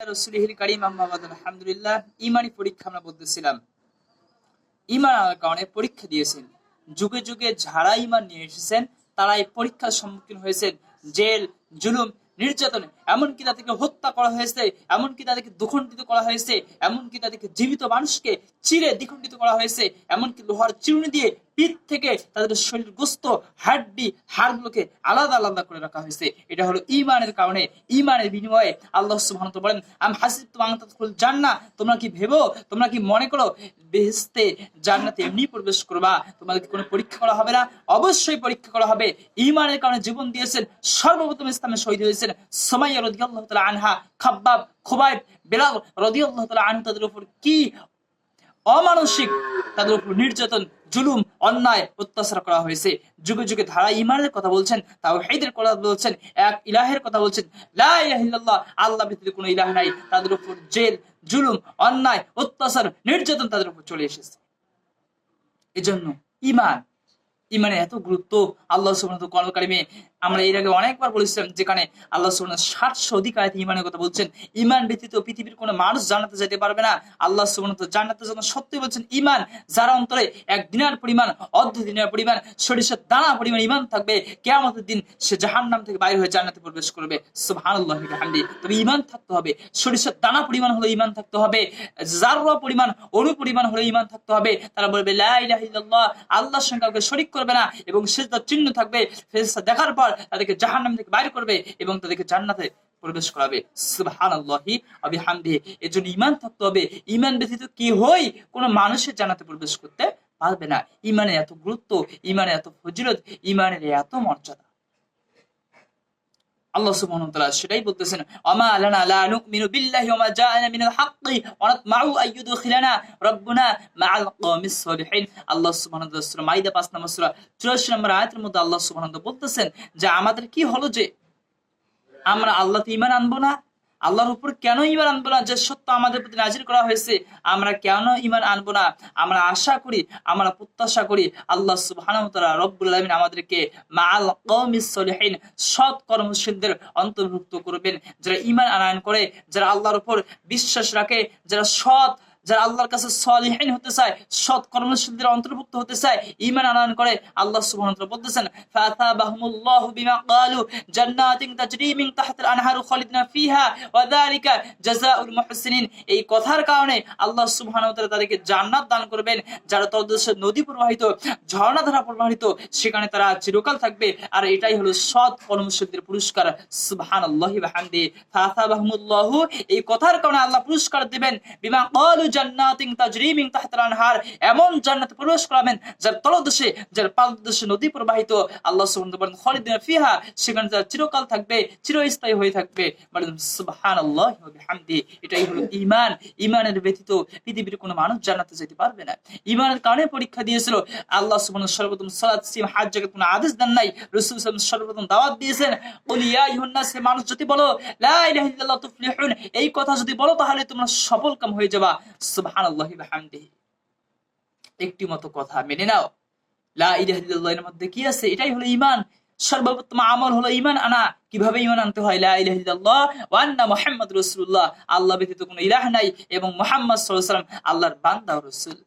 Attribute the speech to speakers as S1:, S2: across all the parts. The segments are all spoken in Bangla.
S1: রাসূলিল কারীম আম্মা বাদ আলহামদুলিল্লাহ। ইমানি পরীক্ষা আমরা বলতেছিলাম। ইমান আনার কারণে পরীক্ষা দিয়েছেন। যুগে যুগে যারা ইমান নিয়ে এসেছেন তারা এই পরীক্ষার সম্মুখীন হয়েছেন। জেল, জুলুম, নির্যাতন, এমনকি তাদেরকে হত্যা করা হয়েছে, এমনকি তাদেরকে দ্বিখণ্ডিত করা হয়েছে, এমনকি তাদেরকে জীবিত মানুষকে চিরে দ্বিখণ্ডিত করা হয়েছে, এমনকি লোহার চিরুনি দিয়ে পিঠ থেকে তাদের শরীর গোস্ত, হাড্ডি, হাড়গুলোকে আলাদা আলাদা করে রাখা হয়েছে। এটা হলো ইমানের কারণে। ইমানের বিনিময়ে আল্লাহ সুবহানাহু ওয়া তাআলা বলেন, আম হাসিবতুম আন তাদখুলুল জান্নাহ, তোমরা কি ভেবো, তোমরা কি মনে করো বেহেশতে, জান্নাতে এমনি প্রবেশ করবা? তোমাদেরকে কোনো পরীক্ষা করা হবে না? অবশ্যই পরীক্ষা করা হবে। ইমানের কারণে জীবন দিয়েছেন, সর্বপ্রথম ইসলামে শহীদ হয়েছেন সুমাইয়া রাদিয়াল্লাহু তাআলা আনহা, খাব্বাব, খুবাইব, বেলাল রাদিয়াল্লাহু তাআলা আনহু। তাদের উপর কি অমানসিক, তাদের উপর নির্যাতন, জুলুম, অন্যায়, অত্যাচার করা হয়েছে। যুগে যুগে ধারা ইমানের কথা বলছেন, তাওহীদের কথা বলছেন, এক ইলাহের কথা বলছেন, লা ইলাহা ইল্লাল্লাহ, আল্লাহ ব্যতীত কোনো ইলাহ নাই। তাদের উপর জেল, জুলুম, অন্যায়, অত্যাচার, নির্যাতন তাদের উপর চলে এসেছে। এজন্য ইমানের এত গুরুত্ব। আল্লাহ সুবহানাহু ওয়া তাআলা কোরআন কারিমে আমরা এর আগে অনেকবার বলেছিলাম, যেখানে আল্লাহ সুবহানাহু 700 আয়াতে ইমানের কথা বলছেন। ইমান ব্যতীত পৃথিবীর কোনো মানুষ জান্নাতে যেতে পারবে না। আল্লাহ সুবহানাহু ওয়া তাআলা জান্নাতের জন্য সত্যি বলছেন, ইমান যার অন্তরে 1 দিনার পরিমাণ, অর্ধ দিনার পরিমাণ, সরিষার দানা পরিমাণ ইমান থাকবে, কিয়ামতের দিন সে জাহান্নাম থেকে বাইরে হয়ে জান্নাতে প্রবেশ করবে। সুবহানাল্লাহি ওয়া বিহামদিহি। তবে ইমান থাকতে হবে, সরিষার দানা পরিমাণ হলো ইমান থাকতে হবে, যাররা পরিমাণ, অণু পরিমাণ হলো ইমান থাকতে হবে। তারা বলবে লা ইলাহা ইল্লাল্লাহ, আল্লাহর সঙ্গে কাউকে শরীক করবে না, এবং সিজদার চিহ্ন থাকবে। ফেরেশতা দেখার পর তাদেরকে জাহান্নাম থেকে বাইরে করবে এবং তাদেরকে জান্নাতে প্রবেশ করাবে। সুবহানাল্লাহি ওয়া বিহামদিহি। এজন্য ঈমান থাকতে হবে। ঈমান ব্যতীত কেউই কোনো মানুষের জান্নাতে প্রবেশ করতে পারবে না। ঈমানের এত গুরুত্ব, ঈমানের এত ফজিলত, ঈমানের এত মর্যাদা। আল্লাহ সুবহানাহু ওয়া তাআলা সেটাই বলতেছেন, ওয়ামা লানা লা নুমিনু বিল্লাহি ওয়া মা জাআনা মিনাল হাক্কি ওয়া নাতমাউ আইয়ুদখিলানা রাব্বুনা মাআল কওমিস সলিহিন। আল্লাহ সুবহানাহু ওয়া তাআলা সূরা মাইদা 5 নম্বর সূরা 84 নম্বর আয়াতের মধ্যে আল্লাহ সুবহানাহু ওয়া তাআলা বলতেছেন যে আমাদের কি হলো যে আমরা আল্লাহতে ঈমান আনবো না? আল্লাহর উপর কেন ঈমান আনবো না? যে সত্য আমাদের প্রতি নাজিল করা হয়েছে, আমরা কেন ঈমান আনবো না? আমরা আশা করি, আমরা প্রত্যাশা করি আল্লাহ সুবহানাহু ওয়া তাআলা রব্বুল আলামিন আমাদেরকে মাআল কওমিস সলিহিন, সৎ কর্মশীলদের অন্তর্ভুক্ত করবেন, যারা ঈমান আনয়ন করে, যারা আল্লাহর উপর বিশ্বাস রাখে, যারা সৎ, যারা আল্লাহর কাছে সলিহিন হতে চায়, সৎ কর্মশীলদের অন্তর্ভুক্ত হতে চায়, ঈমান আনয়ন করে। আল্লাহ সুবহানাহু ওয়া তাআলা বলতেছেন, ফাতাবাহুমুল্লাহু বিমা ক্বালু জান্নাতিন তাজরি মিন তাহতিল আনহারু খালিদিনা ফিহা ওয়া যালিকা জাযাউল মুহসিনিন। এই কথার কারণে আল্লাহ সুবহানাহু ওয়া তাআলা তাদেরকে জান্নাত দান করবেন, যারা তলদেশে নদী প্রবাহিত, ঝর্ণাধারা প্রবাহিত, সেখানে তারা চিরকাল থাকবে। আর এটাই হলো সৎ কর্মশীলদের পুরস্কার। সুবহানাল্লাহি ওয়া বিহামদিহি। ফাতাবাহুমুল্লাহু, এই কথার কারণে আল্লাহ পুরস্কার দিবেন, বিমা ক্বালু জান্নাতিন তাজরি মিন তাহতিল আনহার, এমন জান্নাতে প্রবেশ করাবেন যার তলদেশে, যার পাদদেশে নদী প্রবাহিত। আল্লাহ সুবহানাহু ওয়া তাআলা খালিদিনা ফিহা, সেখানে তারা চিরকাল থাকবে, চিরস্থায়ী হয়ে থাকবে। বলেন সুবহানাল্লাহি ওয়া বিহামদিহি। এটাই হলো ঈমান। ঈমানের ব্যতীত পৃথিবীর কোনো মানুষ জান্নাতে যেতে পারবে না। ঈমানের কারণে পরীক্ষা দিয়েছিল আল্লাহ সুবহানাহু ওয়া তাআলা। সর্বপ্রথম সালাত, সিয়াম, হজ, যাকাত কোনো আদেশ দেন নাই। রাসূল সাল্লাল্লাহু আলাইহি ওয়াসাল্লাম সর্বপ্রথম দাওয়াত দিয়েছেন, কুল ইয়া আইয়ুহান নাস, মানুষ যদি বলো লা ইলাহা ইল্লাল্লাহ তুফলিহুন, এই কথা যদি বলো তাহলে তোমরা সফলকাম হয়ে যাবা। সুবহানাল্লাহি ওয়া বিহামদিহি। একটি মতো কথা মেনে নাও, লা ইলাহা ইল্লাল্লাহ এর মধ্যে কি আছে? এটাই হলো ঈমান। সর্বপ্রথম আমল হলো ঈমান আনা। কিভাবে ঈমান আনতে হয়? লা ইলাহা ইল্লাল্লাহ ওয়া আন্না মুহাম্মাদুর রাসূলুল্লাহ, আল্লাহ ব্যতীত কোনো ইলাহ নাই এবং মুহাম্মদ সাল্লাল্লাহু আলাইহি ওয়াসাল্লাম আল্লাহর বান্দা ও রাসূল।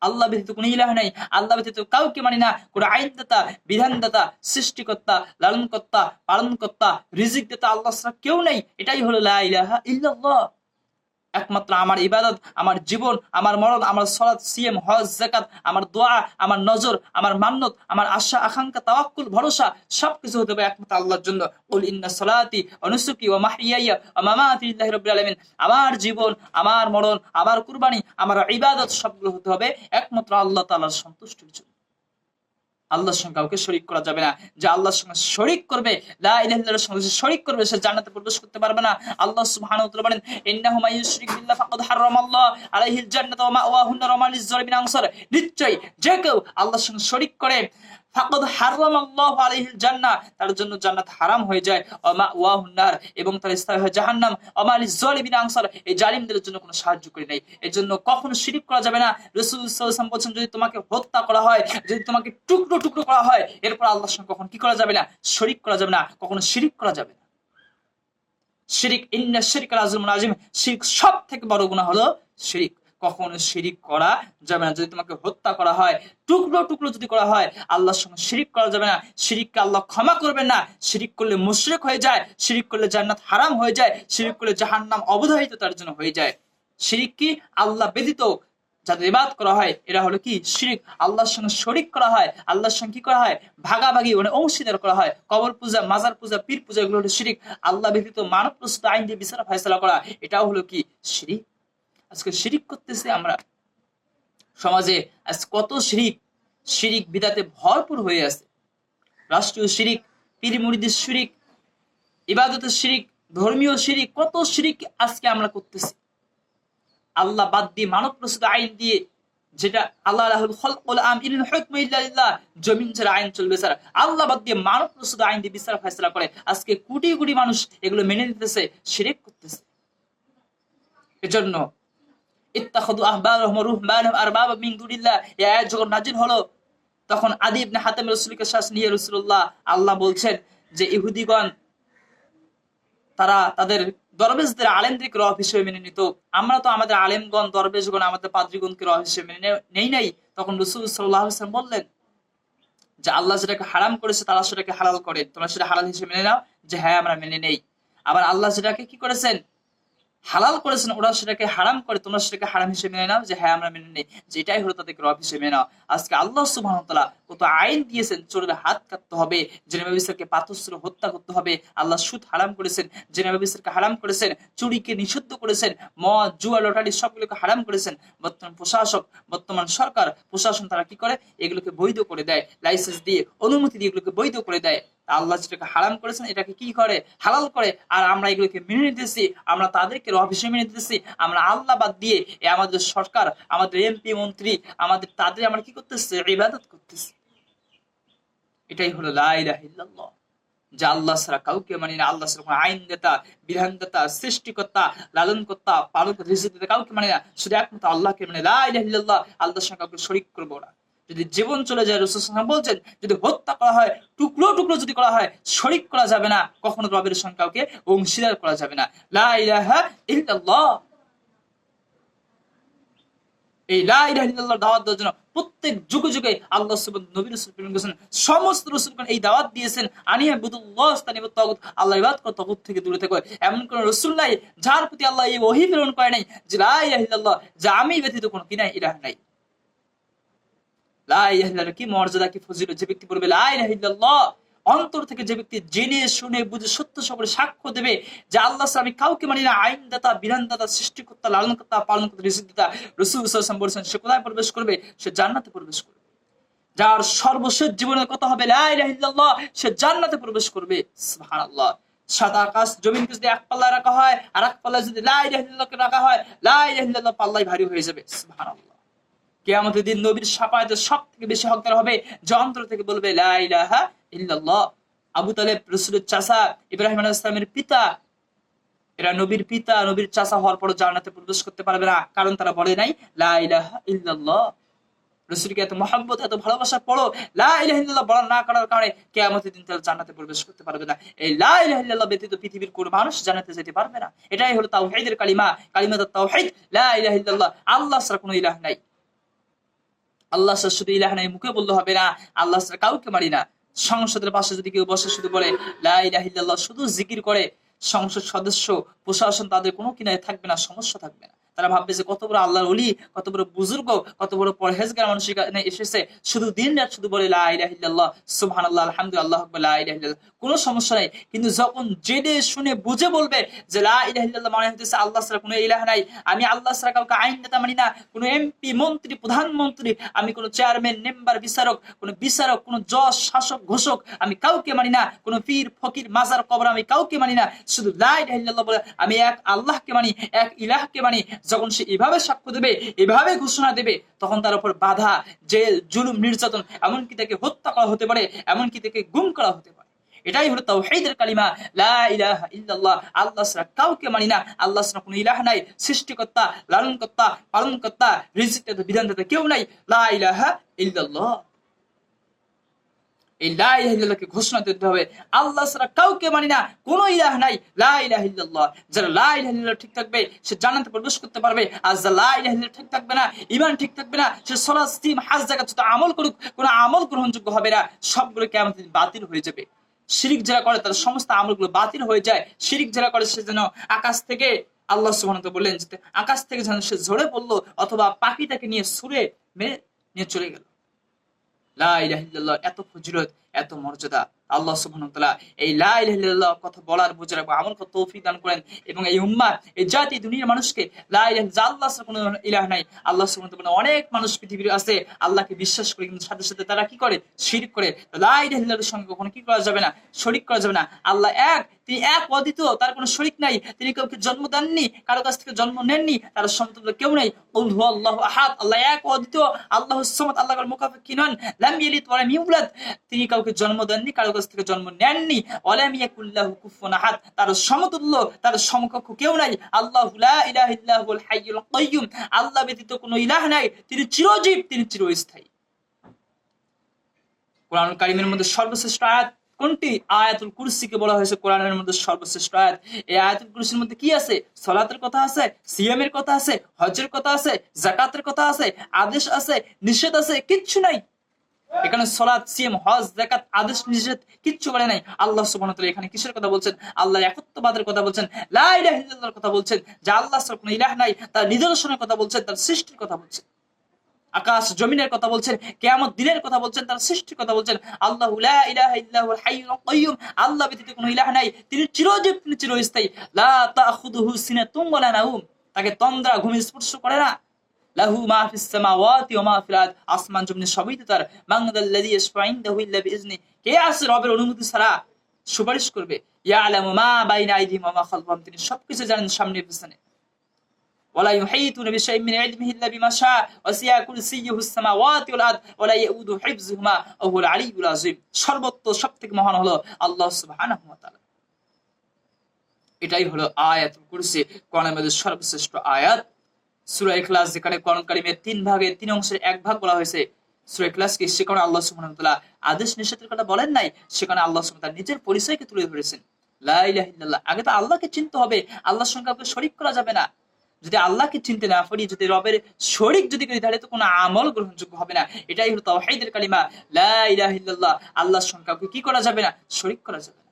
S1: আল্লাহ ব্যতীত কোনো ইলাহ নাই, আল্লাহ ব্যতীত কাউকে মানি না। কোনো আইনদাতা, বিধানদাতা, সৃষ্টিকর্তা, লালনকর্তা, পালনকর্তা, রিজিকদাতা আল্লাহ ছাড়া কেউ নাই। এটাই হলো লা ইলাহা ইল্লাল্লাহ। একমাত্র আমার ইবাদত, আমার জীবন, আমার মরণ, আমার সালাত, সিয়াম, হজ, যাকাত, আমার দোয়া, আমার নজর, আমার মান্নত, আমার আশা, আকাঙ্ক্ষা, তাওয়াক্কুল, ভরসা সবকিছু হতে হবে একমাত্র আল্লাহর জন্য। কুল ইন্না সলাতি ওয়া নুসুকি ওয়া মাহইয়ায়া ওয়া মামাতি লিল্লাহি রাব্বিল আলামিন। আমার জীবন, আমার মরণ, আমার কুরবানি, আমার ইবাদত সবগুলো হতে হবে একমাত্র আল্লাহ তাআলার সন্তুষ্টির জন্য। আল্লাহর সঙ্গে কাউকে শরীক করা যাবে না। যে আল্লাহর সঙ্গে শরীক করবে, লা ইলাহা ইল্লাল্লাহর সঙ্গে শরীক করবে, সে জান্নাতে প্রবেশ করতে পারবে না। আল্লাহ সুবহানাহু ওয়া তাআলা বলেন, ইন্নাহু মান ইউশরিক বিল্লাহি ফাকাদ হারামাল্লাহু আলাইহিল জান্নাতা ওয়া মাওয়াহুন নার ওয়া মা লিয-যালিমিন আনসার। নিশ্চয়ই যে কেউ আল্লাহর সঙ্গে শরীক করে, ফাকাদ হারামাল্লাহু আলাইহিল জান্নাহ, তার জন্য জান্নাত হারাম হয়ে যায়, ওয়া মাওয়াহুন নার, এবং তার স্থায়ী হয় জাহান্নাম, ওয়া মা লিয-যালিমিন আনসার, এই জালিমদের জন্য কোনো সাহায্যকারী নেই। এজন্য কখনো শিরক করা যাবে না। রাসূল সাল্লাল্লাহু আলাইহি ওয়াসাল্লাম বলেছেন, যদি তোমাকে হত্যা করা হয়, যদি তোমাকে টুকরো টুকরো করা হয়, এরপর আল্লাহর সঙ্গে কখনো কি করা যাবে না? শরীক করা যাবে না, কখনো শিরক করা যাবে না। শিরিক, ইন্না শিরকা লাযুলমুন আযীম, শিরক সব থেকে বড় গুনাহ হলো শিরিক। কখনো শিরিক করা যাবে না। যদি তোমাকে হত্যা করা হয়, টুকরো টুকরো যদি করা হয়, আল্লাহর সঙ্গে শিরিক করা যাবে না। শিরিককে আল্লাহ ক্ষমা করবেন না। শিরিক করলে মুশরিক হয়ে যায়, শিরিক করলে জান্নাত হারাম হয়ে যায়, শিরিক করলে জাহান্নাম অবধারিত তার জন্য হয়ে যায়। শিরিক কি? আল্লাহ ব্যতীত যাদের ইবাদত করা হয় এরা হলো কি শিরিক। আল্লাহর সঙ্গে শরিক করা হয়, আল্লাহর সঙ্গে কি করা হয়? ভাগাভাগি, মানে অংশীদার করা হয়। কবর পূজা, মাজার পূজা, পীর পূজা, এগুলো হলো শিরিক। আল্লাহ ব্যতীত মানব প্রস্তুত আইন দিয়ে বিচার ফয়সালা করা, এটাও হলো কি শিরিক। আজকে শিরিক করতেছি আমরা সমাজে, আজ কত শিরিক, শিরিক বিদাতে ভরপুর হয়ে আছে। রাষ্ট্রীয় শিরিক, পীর মুরিদের শিরিক, ইবাদতের শিরিক, ধর্মীয় শিরিক, কত শিরিক আজকে আমরা করতেছি। আল্লাহ বাদ দিয়ে মানব প্রস্তুত আইন দিয়ে, যেটা আল্লাহ লাহুল খালকুল আম ইনিল হুকমু ইল্লা লিল্লাহ, জমিন ছাড়া আইন চলবে স্যার, আল্লাহ বাদ দিয়ে মানব প্রস্তুত আইন দিয়ে বিচার ফয়সালা করে। আজকে কোটি কোটি মানুষ এগুলো মেনে নিতেছে, শিরিক করতেছে। এজন্য ইত্তাখাযু আহবারহুম ওয়া রুহবানহুম আরবাবা মিন দুনিল্লাহ, এই আয়াত যখন নাযিল হলো, তখন আদী ইবনে হাতেম রাসূলকে শ্বাস নিয়ে রাসূলুল্লাহ, আল্লাহ বলছেন যে ইহুদিগণ তারা তাদের দরবেশদের আলেমদেরকে রব হিসেবে মেনে নিত, আমরা তো আমাদের আলেমগণ, দরবেশগণ, আমাদের পাদ্রীগণকে রব হিসেবে মেনে নেই নাই। তখন রাসূল সাল্লাল্লাহু আলাইহি ওয়াসাল্লাম বললেন যে আল্লাহ যেটাকে হারাম করেছে তারা সেটাকে হালাল করে, তোমরা সেটা হালাল হিসেবে মেনে নাও। যে হ্যাঁ, আমরা মেনে নেই। আবার আল্লাহ যেটাকে কি করেছেন? হালাল করেছেন, ওরা সেটাকে হারাম করে, তোমরা সেটাকে হারাম হিসেবে মেনে নাও। যে হ্যাঁ, আমরা মেনে নেই। যেটাই হলো তাদেরকে রব হিসেবে মেনে নাও। আজকে আল্লাহ সুবহানাহু ওয়া তাআলা কত আইন দিয়েছেন, চোরের হাত কাটতে হবে, জেনা ব্যভিচারকে পাথর হত্যা করতে হবে। আল্লাহ সুদ হারাম করেছেন, জেনা ব্যভিচারকে হারাম করেছেন, চুরিকে নিষিদ্ধ করেছেন, মদ, জুয়া, লটারি সবগুলোকে হারাম করেছেন। বর্তমান প্রশাসক, বর্তমান সরকার প্রশাসন, তারা কি করে? এগুলোকে বৈধ করে দেয়, লাইসেন্স দিয়ে, অনুমতি দিয়ে এগুলোকে বৈধ করে দেয়। আল্লাহ যেটাকে হারাম করেছেন এটাকে কি করে? হালাল করে। আর আমরা এগুলোকে মেনে নিতেছি, আমরা তাদেরকে রব হিসেবে মেনে নিতেছি। আমরা আল্লাহ বাদ দিয়ে আমাদের সরকার, আমাদের এমপি মন্ত্রী, তাদের আমরা কি করতেছি? ইবাদত করতেছি। এটাই হলো লা ইলাহা ইল্লাল্লাহ, যে আল্লাহ ছাড়া কাউকে মানি না। আল্লাহ ছাড়া আইনদাতা, বিধানদাতা, সৃষ্টিকর্তা, লালনকর্তা, পালনকর্তা, রিজিকদাতা কাউকে মানি না। শুধু একমাত্র আল্লাহকে মানে। লা ইলাহা ইল্লাল্লাহ, আল্লাহর সঙ্গে কাউকে শরীক করবো না। যদি জীবন চলে যায়, রাসূল সাল্লাল্লাহু আলাইহি ওয়াসাল্লাম বলছেন, যদি হত্যা করা হয়, টুকরো টুকরো যদি করা হয়, শরীক করা যাবে না। কখনো রবের সঙ্গে কাউকে অংশীদার করা যাবে না। লা ইলাহা ইল্লাল্লাহ, এই লা ইলাহা ইল্লাল্লাহর দাওয়াত দেওয়ার জন্য প্রত্যেক যুগে যুগে আল্লাহ সুবহানাহু নবী রাসূল প্রেরণ করেছেন। সমস্ত রাসূলগণ এই দাওয়াত দিয়েছেন, আনিয়া বুদুল্লাহ ইস্তানিবুত তাগুত, আল্লাহ ইবাদত করো, তাগুত থেকে দূরে থেকো। এমন কোন রাসূল নাই যার প্রতি আল্লাহ এই ওহী প্রেরণ করে নাই যে লা ইলাহা ইল্লাল্লাহ, যে আমি ব্যতীত কোনো কিনা ইলাহ নাই। লা ইলাহা ইল্লাল্লাহ কি মর্যাদা, কি ফজিলত! যে ব্যক্তি বলবে লা ইলাহা ইল্লাল্লাহ, অন্তর থেকে যে ব্যক্তি জেনে শুনে বুঝে সত্য সকলে সাক্ষ্য দেবে যে আল্লাহ ছাড়া আমি কাউকে মানি না, আইনদাতা, বিধানদাতা, সৃষ্টিকর্তা, লালনকর্তা, পালনকর্তা, রিজিকদাতা, রাসূল সাল্লাল্লাহু আলাইহি ওয়াসাল্লাম বলেছেন, সে কোথায় প্রবেশ করবে? সে জান্নাতে প্রবেশ করবে। যার সর্বশেষ জীবনের কথা হবে লা ইলাহা ইল্লাল্লাহ, সে জান্নাতে প্রবেশ করবে। সুবহানাল্লাহ। সাত আকাশ জমিনকে যদি এক পাল্লায় রাখা হয়, আর এক পাল্লায় যদি লা ইলাহা ইল্লাল্লাহকে রাখা হয়, লা ইলাহা ইল্লাল্লাহ পাল্লাই ভারী হয়ে যাবে। সুবহানাল্লাহ। কিয়ামতের দিন নবীর শাফায়াতে সবথেকে বেশি হকদার হবে যে অন্তর থেকে বলবে লা ইলাহা ইল্লাল্লাহ। আবু তালেব রাসূলের চাচা, ইব্রাহিম আলাইহিস সালামের পিতা, এরা নবীর পিতা, নবীর চাচা হওয়ার পর জান্নাতে প্রবেশ করতে পারবে না, কারণ তারা বলে নাই লা ইলাহা ইল্লাল্লাহ। রাসূলকে এত মহব্বত, এত ভালোবাসার পরও লা ইলাহা ইল্লাল্লাহ বলা না করার কারণে কিয়ামতের দিন তারা জান্নাতে প্রবেশ করতে পারবে না। এই লা ইলাহা ইল্লাল্লাহ ব্যতীত পৃথিবীর কোনো মানুষ জান্নাতে যেতে পারবে না। এটাই হলো তাওহীদের কালিমা, কালিমাতুত তাওহীদ, লা ইলাহা ইল্লাল্লাহ। আল্লাহ ছাড়া কোনো ইলাহ নাই। আল্লাহ ছাড়া শুধু ইলাহ নাই মুখে বললে হবে না, আল্লাহ ছাড়া কাউকে মানি না। সংসদের পাশে যদি কেউ বসে শুধু বলে লা ইলাহা ইল্লাল্লাহ, শুধু জিকির করে, সংসদ সদস্য, প্রশাসন তাদের কোনো কিনায় থাকবে না, সমস্যা থাকবে না। তারা ভাববে যে কত বড় আল্লাহর ওলি, কত বড় বুজুর্গ, কত বড় পরহেজগার মানুষ এখানে এসেছে, শুধু দিন রাত শুধু বলে লা ইলাহা ইল্লাল্লাহ, সুবহানাল্লাহ, আলহামদুলিল্লাহ, আল্লাহু আকবার, লা ইলাহা ইল্লাল্লাহ, কোনো সমস্যা নাই। কিন্তু যখন জেনে শুনে বুঝে বলবে যে লা ইলাহা ইল্লাল্লাহ মানে হচ্ছে আল্লাহ ছাড়া কোনো ইলাহ নাই, আমি আল্লাহ ছাড়া কাউকে আইন নেতা মানি না, কোনো এমপি, মন্ত্রী, প্রধানমন্ত্রী, আমি কোনো চেয়ারম্যান, মেম্বার, বিচারক, কোনো জজ, শাসক, ঘোষক আমি কাউকে মানি না, কোনো পীর, ফকির, মাজার, কবর আমি কাউকে মানি না, শুধু লা ইলাহা ইল্লাল্লাহ বলে আমি এক আল্লাহকে মানি, এক ইলাহকে মানি। যখন সে এভাবে সাক্ষ্য দেবে, এভাবে ঘোষণা দেবে, তখন তার উপর বাধা, জেল, জুলুম, নির্যাতন, এমনকি তাকে হত্যা করা হতে পারে, এমনকি তাকে গুম করা হতে পারে। এটাই হলো তাওহীদের কালিমা, লা ইলাহা ইল্লাল্লাহ। আল্লাহ ছাড়া কাউকে মানি না, আল্লাহ ছাড়া কোনো ইলাহ নাই, সৃষ্টিকর্তা, লালনকর্তা, পালনকর্তা, রিজিকদাতা, বিধানদাতা কেউ নাই, লা ইলাহা ইল্লাল্লাহ। এই লা ইলাহা ইল্লাল্লাহকে ঘোষণা দিতে হবে, আল্লাহ ছাড়া কাউকে মানি না, কোনো ইলাহ নাই, লা ইলাহা ইল্লাল্লাহ। যারা লা ইলাহা ইল্লাল্লাহ ঠিক থাকবে সে জান্নাতে প্রবেশ করতে পারবে, আর যারা লা ইলাহা ইল্লাল্লাহ ঠিক থাকবে না, ঈমান ঠিক থাকবে না, সে সালাত সিয়াম হজ যাকাত যত আমল করুক কোনো আমল গ্রহণযোগ্য হবে না, সবগুলো কিয়ামতের দিন বাতিল হয়ে যাবে। শিরিক যারা করে তার সমস্ত আমলগুলো বাতিল হয়ে যায়। শিরিক যারা করে সে যেন আকাশ থেকে, আল্লাহ সুবহানাহু ওয়া তাআলা বললেন যে আকাশ থেকে যেন সে ঝরে পড়লো, অথবা পাখি তাকে নিয়ে ছুঁড়ে মেরে নিয়ে চলে গেল। লা ইলাহা ইল্লাল্লাহ এত ফজিলত, এত মর্যাদা। আল্লাহ সুবহানাহু ওয়া তাআলা এই লা ইলাহা ইল্লাল্লাহ কথা বলার, বুঝার এবং আমল করার তৌফিক দান করেন, এবং এই উম্মাহ, এই জাতি, দুনিয়ার মানুষকে লা ইলাহা ইল্লাল্লাহ, আল্লাহ ছাড়া কোনো ইলাহ নাই। আল্লাহ সুবহানাহু ওয়া তাআলা অনেক মানুষ পৃথিবীর আছে আল্লাহকে বিশ্বাস করে, কিন্তু সাথে সাথে তারা কি করে? শিরক করে। লা ইলাহা ইল্লাল্লাহর সঙ্গে কখনো কি করা যাবে না? শরীক করা যাবে না। আল্লাহ এক, তিনি এক অদ্বিতীয়, তার কোনো শরীক নাই। তিনি কাউকে জন্ম দেননি, কারো কাছ থেকে জন্ম নেননি, তার সমতুল্য কেউ নেই। কুল হুয়াল্লাহু আহাদ, আল্লাহ এক অদ্বিতীয়, আল্লাহুস সামাদ, আল্লাহর মুকাফিকি নন। লাম ইয়ালিদ ওয়া লাম ইউলাদ, তিনি কাউকে জন্ম দেননি, কারো কাছ থেকে জন্ম নেননি। ওয়া লাম ইয়াকুল লাহু কুফুয়ান আহাদ, তার সমতুল্য, তার সমকক্ষ কেউ নাই। আল্লাহু লা ইলাহা ইল্লা হুয়াল হাইয়ুল কাইয়্যুম, আল্লাহ ব্যতীত কোনো ইলাহ নাই, তিনি চিরজীব, তিনি চিরস্থায়ী। কোরআনুল কারীমের মধ্যে সর্বশ্রেষ্ঠ আয়াত কোনটি? আয়াতুল কুরসিকে বলা হয়েছে কোরআনের মধ্যে সর্বশ্রেষ্ঠ আয়াত। এই আয়াতুল কুরসির মধ্যে কি আছে? সালাতের কথা আছে, সিয়ামের কথা আছে, হজ্জের কথা আছে, যাকাতের কথা আছে, আদেশ আছে, নিষেধ আছে, কিচ্ছু নাই। এখানে সালাত, সিয়াম, হজ, যাকাত, আদেশ, নিষেধ কিচ্ছু বলে নাই। আল্লাহ সুবহানাহু ওয়া তাআলা এখানে কিসের কথা বলছেন? আল্লাহর একত্ববাদের কথা বলছেন, লা ইলাহা ইল্লাল্লাহর কথা বলছেন, যে আল্লাহ ছাড়া কোনো ইলাহ নাই, তার নিদর্শনের কথা বলছেন, তার সৃষ্টির কথা বলছেন, আকাশ জমিনের কথা বলছেন, কিয়ামত দিনের কথা বলছেন, তার সৃষ্টির কথা বলছেন। আল্লাহু লা ইলাহা ইল্লা হুয়াল হাইয়ুল কাইয়্যুম, আল্লাহ ব্যতীত কোনো ইলাহ নাই, তিনি চিরজীব, তিনি চিরস্থায়ী। লা তাখুযুহু সিনাতুম ওয়া লা নাউম, তাকে তন্দ্রা, ঘুম স্পর্শ করে না। লাহু মা ফিস সামাওয়াতি ওয়া মা ফিল আরদ, আসমান জমিন সবই তো তার। মান যাল্লাযী ইয়াশফাউ ইনদাহু ইল্লা বিইজনি, কে আছে রবের অনুমতি ছাড়া সুপারিশ করবে? ইয়ালামু মা বাইনা আইদিহিম ওয়া মা খালফাহুম, তিনি সবকিছু জানেন সামনে পিছনে। ওয়ালা ইউহিতুনা বিশাইইন মিন ইলমিহি ইল্লা বিমা শাআ ওয়াসিয়া কুরসিয়্যুহুস সামাওয়াতি ওয়াল আরদ ওয়ালা ইয়াউদু হিফযুহুমা ওয়া হুয়াল আলিয়্যুল আযীম। সর্বত্র সবথেকে মহান হলো আল্লাহ সুবহানাহু ওয়া তাআলা। এটাই হলো আয়াতুল কুরসি, কোরআনের মধ্যে সর্বশ্রেষ্ঠ আয়াত। সূরা ইখলাস, যেখানে কোরআন কারীমের 3 ভাগে 3 অংশের 1 ভাগ বলা হয়েছে। সূরা ইখলাসকে সেখানে আল্লাহ সুবহানাহু ওয়া তাআলা আদেশ নিষেধের কথা বলেন নাই, সেখানে আল্লাহ সুবহানাহু ওয়া তাআলা নিজের পরিচয়কে তুলে ধরেছেন। লা ইলাহা ইল্লাল্লাহ, আগে তো আল্লাহকে চিনতে হবে, আল্লাহর সঙ্গে কাউকে শরীক করা যাবে না। যদি আল্লাহকে চিনতে না পারি, যদি রবের শরীক যদি করি, তাহলে তো কোনো আমল গ্রহণযোগ্য হবে না। এটাই হলো তাওহীদের কালিমা, লা ইলাহা ইল্লাল্লাহ। আল্লাহর সঙ্গে কাউকে কি করা যাবে না? শরীক করা যাবে না।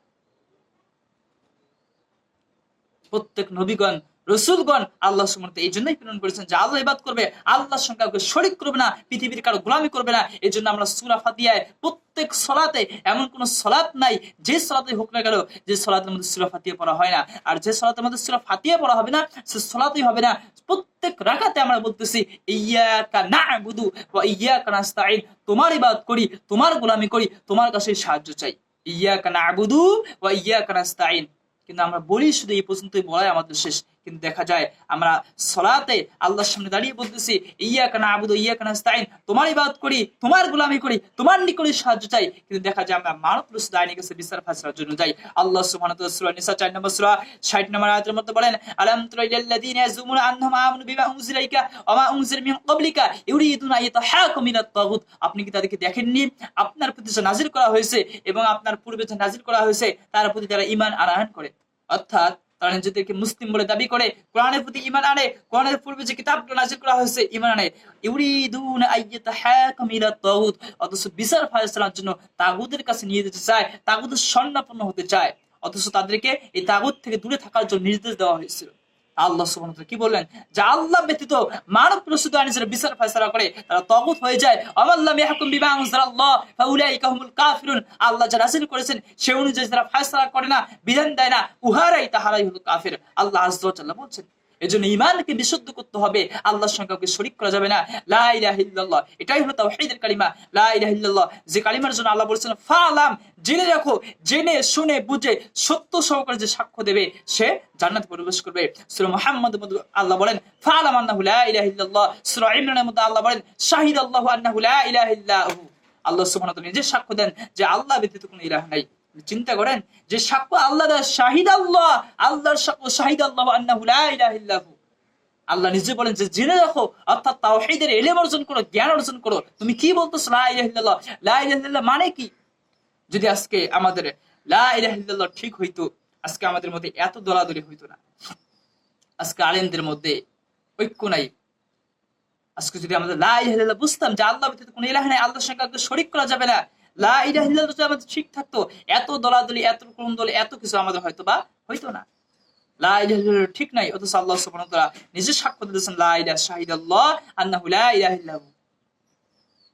S1: প্রত্যেক নবীগণ, রাসূলগণ আল্লাহ সুবহানাহু ওয়া তাআলা এই জন্যই প্রেরণ করেছেন যে আল্লাহ ইবাদত করবে, আল্লাহর সঙ্গে কাউকে শরীক করবে না, পৃথিবীর কারো গোলামি করবে না। এই জন্য আমরা সূরা ফাতিহায় প্রত্যেক সালাতে, এমন কোন সালাত নাই যে সালাতে হোক না কেন, যে সালাতের মধ্যে সূরা ফাতিহা পড়া হয় না। আর যে সালাতের মধ্যে সূরা ফাতিহা পড়া হবে না, সে সালাতই হবে না। প্রত্যেক রাকাতে আমরা বলতেছি ইয়্যাকা না'বুদু ওয়া ইয়্যাকা নাস্তাঈন, তোমার ইবাদত করি, তোমার গোলামি করি, তোমার কাছে সাহায্য চাই। ইয়্যাকা না'বুদু ওয়া ইয়্যাকা নাস্তাঈন। কিন্তু আমরা বলি শুধু এই পর্যন্তই বলাই আমাদের শেষ। কিন্তু দেখা যায় আমরা সালাতে আল্লাহর সামনে দাঁড়িয়ে বলতেছি ইয়্যাকা না'বুদু ওয়া ইয়্যাকা নাস্তাঈন, তোমার ইবাদত করি, তোমার গোলামি করি, তোমার নিকটে সাহায্য চাই। কিন্তু দেখা যায় আমরা মানব রসুলের কাছে বিচার ফায়সালার জন্য যাই। আল্লাহ সুবহানাহু ওয়া তাআলা সূরা নিসা 4 নম্বর সূরা 60 নম্বর আয়াতের মধ্যে বলেন, আলাম তারা ইলাল্লাযীনা ইয়াজুমুনা আন্নাহুম আমানু বিমা উনজিলা ইলাইকা ওয়া মা উনজিলা মিন ক্বাবলিকা ইউরিদুনা ইয়াতাহাকামু ইলাত তাগুত, আপনি কি তাদেরকে দেখেননি? আপনার প্রতি যে নাজিল করা হয়েছে এবং আপনার পূর্বে যে নাজিল করা হয়েছে তার প্রতি তারা ঈমান আনয়ন করে, অর্থাৎ তারা নিজেদেরকে মুসলিম বলে দাবি করে, কোরআনের প্রতি ঈমান আনে, কোরআনের পূর্বে যে কিতাবটা নাযিল করা হয়েছে ঈমান আনে। ইউরিদুনা আইয়াতাহাকামু ইলাত তাগুত, অথচ বিচার ফায়সালার জন্য তাগুতের কাছে নিয়ে যেতে চায়, তাগুতের শরণাপন্ন হতে চায়, অথচ তাদেরকে এই তাগুত থেকে দূরে থাকার জন্য নির্দেশ দেওয়া হয়েছিল। আল্লাহ সুবহানাহু ওয়া তাআলা কি বললেন? যে আল্লাহ ব্যতীত মানব প্রসূত আইনের বিচার ফায়সালা করে তারা তাগুত হয়ে যায়। আমাল্লাম ইয়াহকুম বিমা আনজালাল্লাহ ফাউলাইকা হুমুল কাফিরুন, আল্লাহ যা নাযিল করেছেন সে অনুযায়ী যারা ফায়সালা করে না, বিধান দেয় না, তাহারাই হলো কাফির। আল্লাহ আযজা ওয়া জাল্লা বলছেন। এজন্য ঈমানকে বিশুদ্ধ করতে হবে, আল্লাহর সঙ্গে কাউকে শরীক করা যাবে না। লা ইলাহা ইল্লাল্লাহ, এটাই হলো তাওহীদের কালিমা, লা ইলাহা ইল্লাল্লাহ। যে কালিমার জন্য আল্লাহ বলেছেন ফালাম, জেনে রাখো, জেনে শুনে বুঝে সত্য সহকারে যে সাক্ষ্য দেবে সে জান্নাতে প্রবেশ করবে। সূরা মুহাম্মদের মধ্যে আল্লাহ বলেন ফালাম আন্নাহু লা ইলাহা ইল্লাল্লাহ। সূরা ইমরানের মধ্যে আল্লাহ বলেন শাহিদাল্লাহু আন্নাহু লা ইলাহা ইল্লাহু, আল্লাহ সুবহানাহু ওয়া তাআলা নিজে সাক্ষ্য দেন যে আল্লাহ ব্যতীত কোনো ইলাহ নাই। চিন্তা করেন যে সাক্ষ্য আল্লাহ দেয়, শাহিদ আল্লাহ, আল্লাহর সাক্ষ্য শাহিদ আল্লাহ আন্নাহু লা ইলাহা ইল্লাহু। আল্লাহ নিজে বলেন যে জেনে রাখো, অর্থাৎ তাওহীদের ইলম অর্জন করো, জ্ঞান অর্জন করো। তুমি কি বলতেছো লা ইলাহা ইল্লাল্লাহ? লা ইলাহা ইল্লাল্লাহ মানে কি? যদি আজকে আমাদের লা ইলাহা ইল্লাল্লাহ ঠিক হইতো, আজকে আমাদের মধ্যে এত দলাদলি হইতো না। আজকে আলেমদের মধ্যে ঐক্য নাই। আজকে যদি আমাদের লা ইলাহা ইল্লাল্লাহ বুঝতাম যে আল্লাহ ব্যতীত কোনো ইলাহ নাই, আল্লাহর সঙ্গে কাউকে শরীক করা যাবে না, লা ইলাহা ইল্লাল্লাহ যদি আমাদের ঠিক থাকতো, এত দলাদলি, এত কোন্দল, এত কিছু আমাদের হয়তো বা হইতো না। লা ইলাহা ইল্লাল্লাহ ঠিক নাই, অথচ আল্লাহ সুবহানাহু ওয়া তাআলা নিজে সাক্ষ্য দিতেছেন লা ইলাহা শাহিদাল্লাহ আন্নাহু লা ইলাহা ইল্লাহু।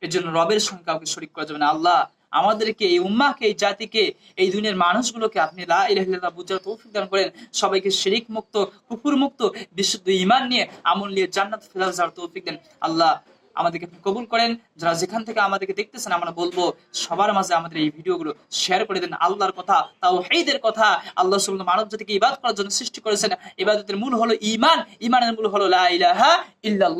S1: এর জন্য রবের সঙ্গে কাউকে শরীক করা যাবে না। আল্লাহ আমাদেরকে, এই উম্মাহকে, এই জাতিকে, এই দুনিয়ার মানুষগুলোকে আপনি লা ইলাহা ইল্লাল্লাহ বুঝার তৌফিক দান করেন। সবাইকে শিরিক মুক্ত, কুফর মুক্ত, বিশুদ্ধ ঈমান নিয়ে, আমল নিয়ে জান্নাত ফেরদাউস যাওয়ার তৌফিক দেন। আল্লাহ আমাদেরকে কবুল করেন। যারা যেখান থেকে আমাদেরকে দেখতেছেন, আমরা বলবো সবার মাঝে আমাদের এই ভিডিওগুলো শেয়ার করে দেন। আল্লাহর কথা, তাওহীদের কথা। আল্লাহ সুবহানাহু মানব জাতিকে ইবাদত করার জন্য সৃষ্টি করেছেন। ইবাদতের মূল হলো ঈমান, ঈমানের মূল হলো লা ইলাহা ইল্লাল্লাহ।